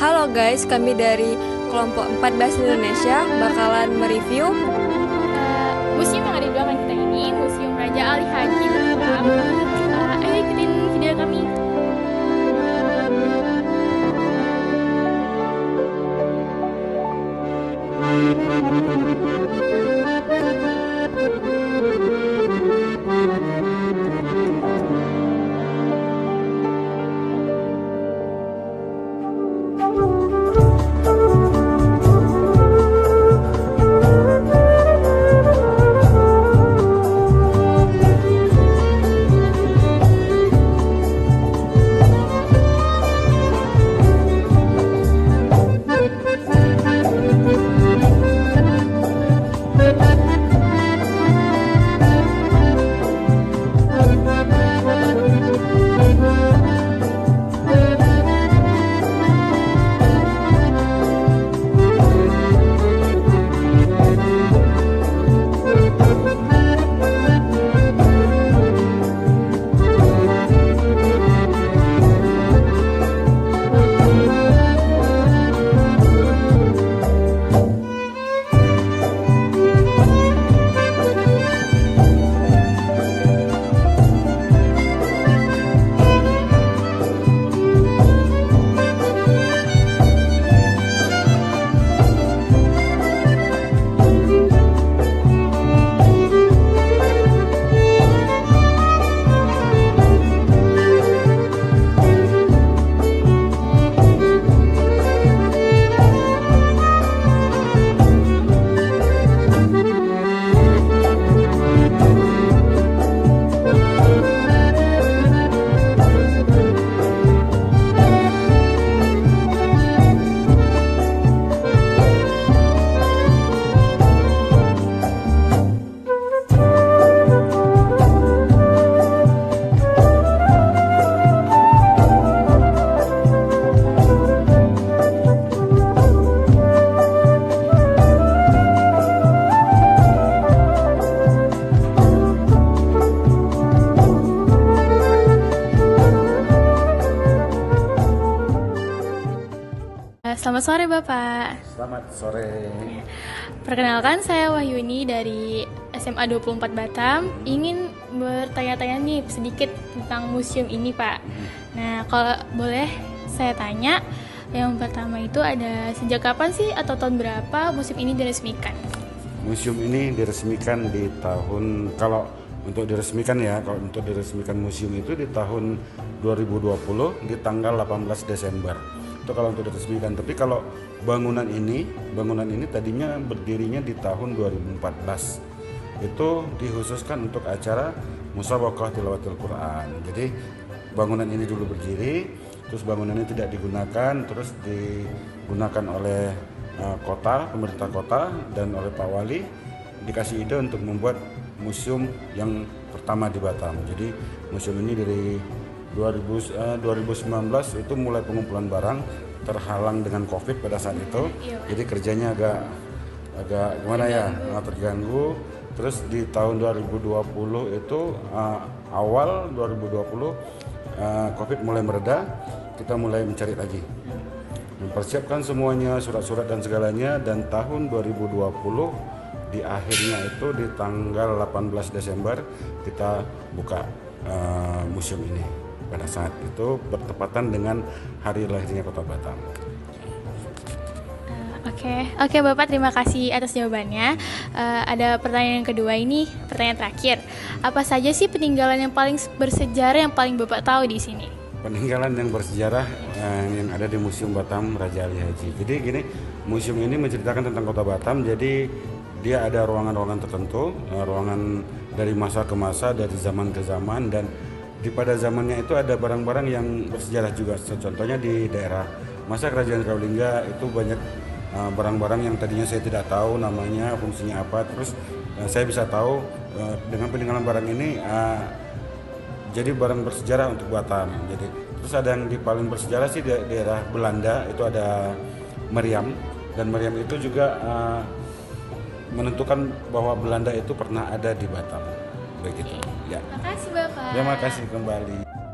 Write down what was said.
Halo guys, kami dari kelompok 14 Indonesia bakalan mereview museum yang ada di belakang kita ini, Museum Raja Ali Haji Batam. Ayo ikutin video kami. Selamat sore Bapak. Selamat sore. Perkenalkan, saya Wahyuni dari SMA 24 Batam. Ingin bertanya-tanya nih sedikit tentang museum ini Pak. Nah, kalau boleh saya tanya, yang pertama itu ada sejak kapan sih atau tahun berapa museum ini diresmikan? Museum ini diresmikan di tahun, kalau untuk diresmikan museum itu di tahun 2020 di tanggal 18 Desember. Itu kalau untuk diresmikan. Tapi kalau bangunan ini tadinya berdirinya di tahun 2014. Itu dikhususkan untuk acara Musabaqah Tilawatil Quran. Jadi bangunan ini dulu berdiri, terus bangunan ini tidak digunakan, terus digunakan oleh kota, pemerintah kota dan oleh Pak Wali, dikasih ide untuk membuat museum yang pertama di Batam. Jadi museum ini dari 2019 itu mulai pengumpulan barang, terhalang dengan COVID pada saat itu. Jadi kerjanya agak gimana ya, terganggu. Terus di tahun 2020 itu awal 2020 COVID mulai mereda, kita mulai mencari lagi, mempersiapkan semuanya, surat-surat dan segalanya. Dan tahun 2020 di akhirnya itu di tanggal 18 Desember kita buka museum ini. Pada saat itu bertepatan dengan hari lahirnya Kota Batam. Oke Bapak, terima kasih atas jawabannya. Ada pertanyaan yang kedua ini, pertanyaan terakhir. Apa saja sih peninggalan yang paling bersejarah yang paling Bapak tahu di sini? Peninggalan yang bersejarah yang ada di Museum Batam Raja Ali Haji. Jadi gini, museum ini menceritakan tentang Kota Batam. Jadi dia ada ruangan-ruangan tertentu, ruangan dari masa ke masa, dari zaman ke zaman, dan pada zamannya itu ada barang-barang yang bersejarah juga. Contohnya di daerah masa Kerajaan Kaulingga itu banyak barang-barang yang tadinya saya tidak tahu namanya, fungsinya apa. Terus saya bisa tahu dengan peninggalan barang ini jadi barang bersejarah untuk Batam. Jadi terus ada yang di paling bersejarah sih di daerah Belanda, itu ada meriam, dan meriam itu juga menentukan bahwa Belanda itu pernah ada di Batam. Begitu. Ya. Terima kasih Bapak. Terima kasih kembali.